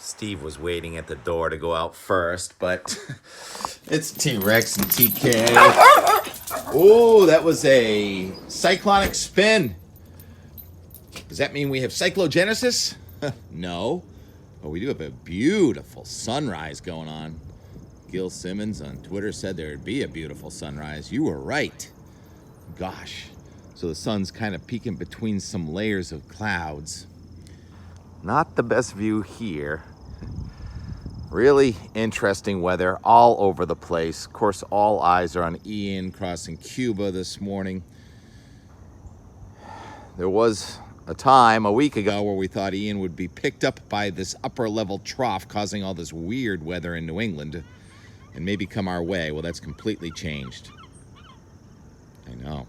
Steve was waiting at the door to go out first, but it's T-Rex and TK. Oh, that was a cyclonic spin. Does that mean we have cyclogenesis? No, but we do have a beautiful sunrise going on. Gil Simmons on Twitter said there'd be a beautiful sunrise. You were right. Gosh, so the sun's kind of peeking between some layers of clouds. Not the best view here. Really interesting weather all over the place. Of course, all eyes are on Ian crossing Cuba this morning. There was a time a week ago where we thought Ian would be picked up by this upper level trough causing all this weird weather in New England and maybe come our way. Well, that's completely changed. I know.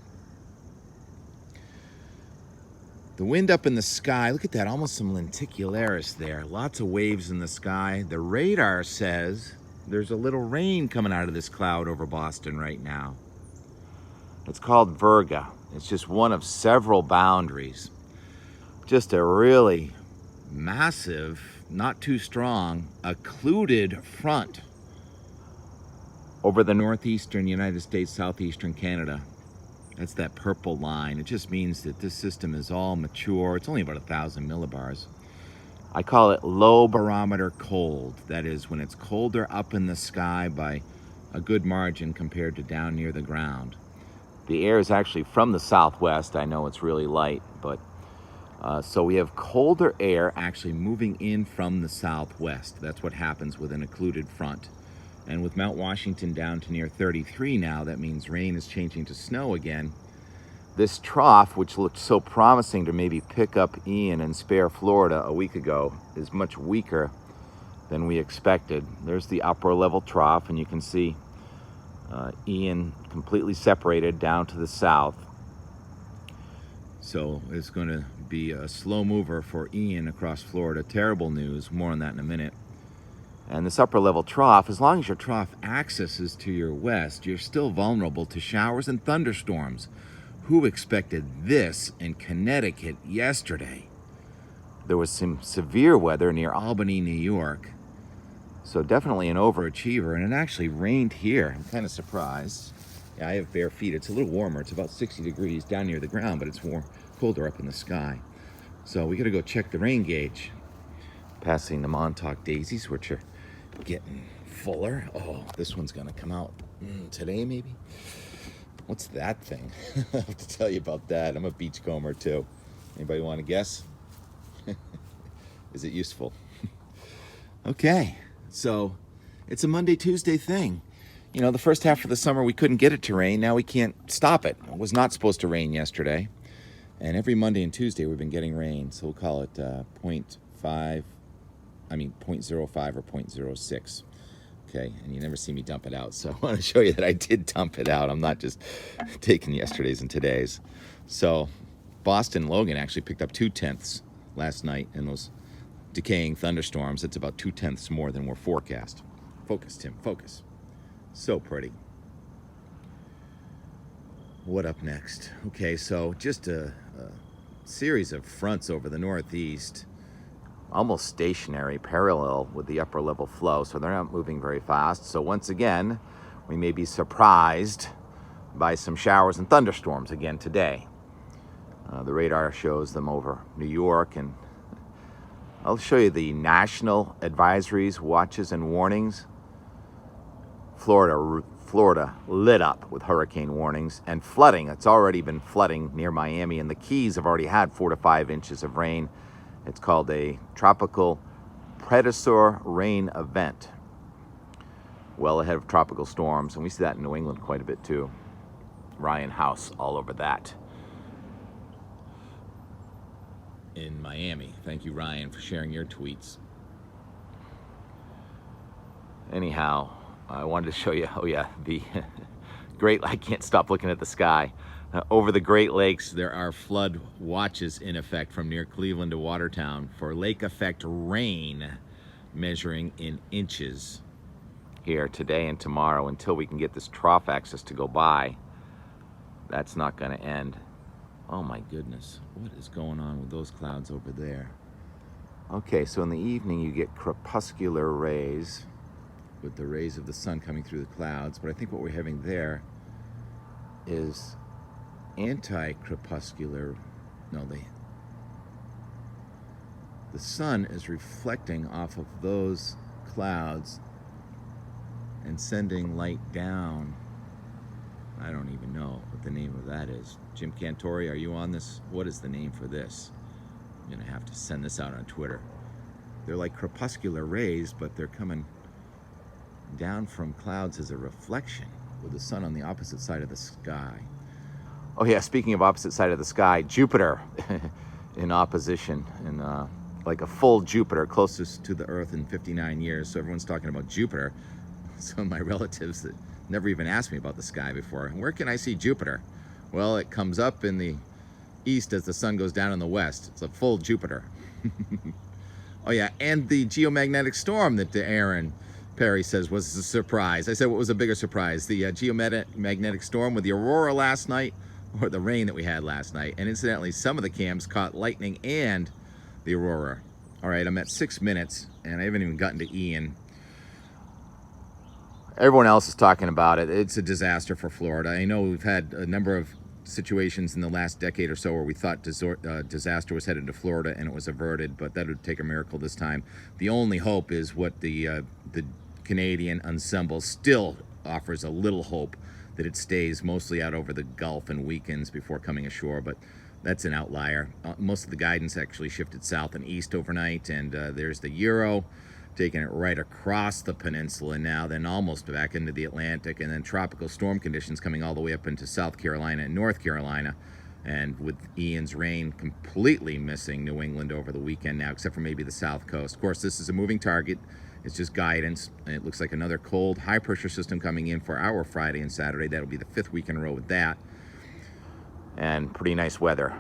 The wind up in the sky, look at that, almost some lenticularis there. Lots of waves in the sky. The radar says there's a little rain coming out of this cloud over Boston right now. It's called Virga. It's just one of several boundaries. Just a really massive, not too strong, occluded front over the northeastern United States, southeastern Canada. That's that purple line. It just means that this system is all mature. It's only about 1,000 millibars. I call it low barometer cold. That is when it's colder up in the sky by a good margin compared to down near the ground. The air is actually from the southwest. I know it's really light, but so we have colder air actually moving in from the southwest. That's what happens with an occluded front. And with Mount Washington down to near 33 now, that means rain is changing to snow again. This trough, which looked so promising to maybe pick up Ian and spare Florida a week ago, is much weaker than we expected. There's the upper level trough, and you can see Ian completely separated down to the south. So it's going to be a slow mover for Ian across Florida. Terrible news. More on that in a minute. And this upper level trough, as long as your trough axis is to your west, you're still vulnerable to showers and thunderstorms. Who expected this in Connecticut yesterday? There was some severe weather near Albany, New York. So definitely an overachiever, and it actually rained here. I'm kind of surprised. Yeah, I have bare feet. It's a little warmer. It's about 60 degrees down near the ground, but it's colder up in the sky. So we got to go check the rain gauge. Passing the Montauk daisies, which are getting fuller. Oh, this one's gonna come out today maybe. What's that thing? I have to tell you about that. I'm a beachcomber too. Anybody want to guess? Is it useful? Okay, so it's a Monday, Tuesday thing. You know, the first half of the summer we couldn't get it to rain. Now we can't stop it. It was not supposed to rain yesterday. And every Monday and Tuesday we've been getting rain. So we'll call it 0.05 or 0.06. Okay, and you never see me dump it out, so I want to show you that I did dump it out. I'm not just taking yesterday's and today's. So Boston Logan actually picked up 0.2 last night in those decaying thunderstorms. It's about 0.2 more than we're forecast. Focus, Tim, focus. So pretty. What up next? Okay, so just a series of fronts over the northeast, almost stationary, parallel with the upper level flow, so they're not moving very fast. So once again, we may be surprised by some showers and thunderstorms again today. The radar shows them over New York, and I'll show you the national advisories, watches, and warnings. Florida lit up with hurricane warnings and flooding. It's already been flooding near Miami, and the Keys have already had 4 to 5 inches of rain. It's called a tropical predator rain event, well ahead of tropical storms, and we see that in New England quite a bit too. Ryan House all over that. In Miami. Thank you, Ryan, for sharing your tweets. Anyhow, I wanted to show you, the I can't stop looking at the sky. Over the Great Lakes, there are flood watches in effect from near Cleveland to Watertown for lake effect rain, measuring in inches here today and tomorrow until we can get this trough axis to go by. That's not going to end. Oh my goodness, what is going on with those clouds over there? Okay, so in the evening you get crepuscular rays with the rays of the sun coming through the clouds, but I think what we're having there is anti-crepuscular. No, the sun is reflecting off of those clouds and sending light down. I don't even know what the name of that is. Jim Cantori, are you on this? What is the name for this? I'm gonna have to send this out on Twitter. They're like crepuscular rays, but they're coming down from clouds as a reflection with the sun on the opposite side of the sky. Oh yeah, speaking of opposite side of the sky, Jupiter in opposition, and like a full Jupiter, closest to the Earth in 59 years. So everyone's talking about Jupiter. Some of my relatives that never even asked me about the sky before, where can I see Jupiter? Well, it comes up in the east as the sun goes down in the west. It's a full Jupiter. Oh yeah, and the geomagnetic storm that Aaron Perry says was a surprise. I said, what was a bigger surprise? The geomagnetic storm with the aurora last night, or the rain that we had last night? And incidentally, some of the cams caught lightning and the aurora. All right, I'm at 6 minutes, and I haven't even gotten to Ian. Everyone else is talking about it. It's a disaster for Florida. I know we've had a number of situations in the last decade or so where we thought disaster was headed to Florida and it was averted, but that would take a miracle this time. The only hope is what the Canadian ensemble still offers a little hope, that it stays mostly out over the Gulf and weekends before coming ashore, but that's an outlier. Most of the guidance actually shifted south and east overnight, and there's the Euro taking it right across the peninsula now, then almost back into the Atlantic, and then tropical storm conditions coming all the way up into South Carolina and North Carolina, and with Ian's rain completely missing New England over the weekend now, except for maybe the south coast. Of course, this is a moving target. It's just guidance, and it looks like another cold, high-pressure system coming in for our Friday and Saturday. That'll be the 5th week in a row with that, and pretty nice weather.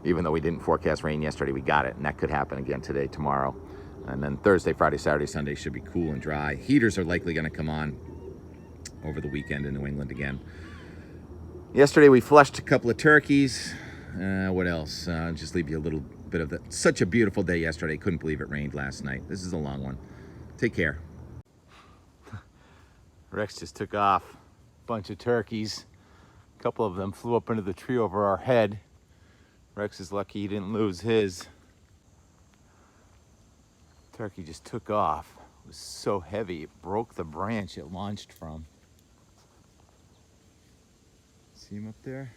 Even though we didn't forecast rain yesterday, we got it, and that could happen again today, tomorrow. And then Thursday, Friday, Saturday, Sunday should be cool and dry. Heaters are likely going to come on over the weekend in New England again. Yesterday, we flushed a couple of turkeys. What else? Just leave you a little bit of that. Such a beautiful day yesterday. Couldn't believe it rained last night. This is a long one. Take care. Rex just took off. Bunch of turkeys. A couple of them flew up into the tree over our head. Rex is lucky he didn't lose his. Turkey just took off. It was so heavy, it broke the branch it launched from. See him up there?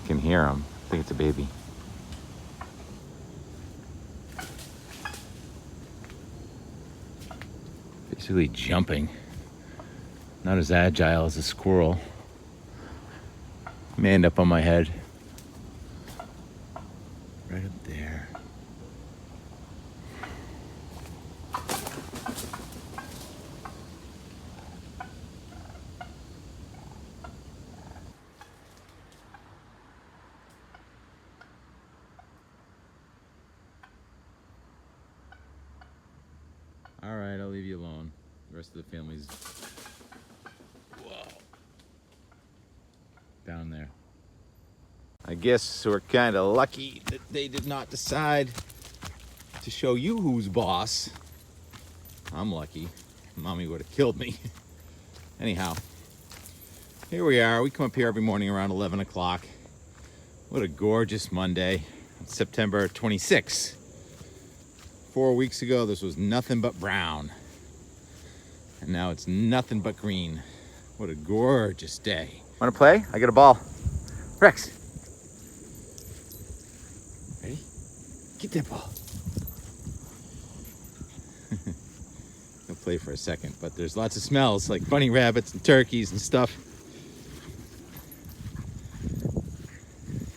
You can hear him. I think it's a baby. Basically jumping. Not as agile as a squirrel. May end up on my head. Right up there. All right, I'll leave you alone. The rest of the family's down there. I guess we're kind of lucky that they did not decide to show you who's boss. I'm lucky. Mommy would have killed me. Anyhow, here we are. We come up here every morning around 11 o'clock. What a gorgeous Monday. It's September 26th. 4 weeks ago, this was nothing but brown. And now it's nothing but green. What a gorgeous day. Want to play? I got a ball. Rex. Ready? Get that ball. He'll play for a second, but there's lots of smells like bunny rabbits and turkeys and stuff.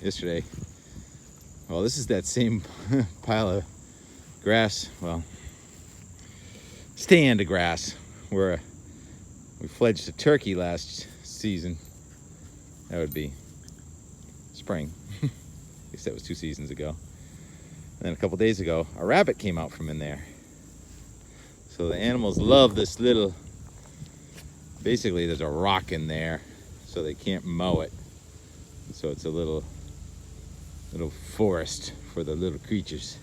Yesterday, well, this is that same pile of grass, well, stand of grass where we fledged a turkey last season. That would be spring. I guess that was 2 seasons ago. And then a couple days ago, a rabbit came out from in there. So the animals love this little, basically there's a rock in there. so they can't mow it. So it's a little forest for the little creatures,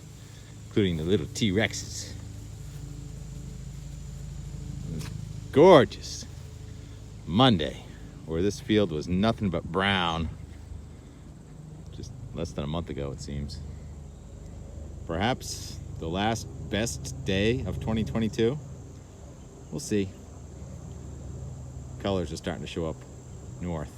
including the little T-Rexes. Gorgeous Monday, where this field was nothing but brown just less than a month ago, it seems. Perhaps the last best day of 2022. We'll see. Colors are starting to show up north.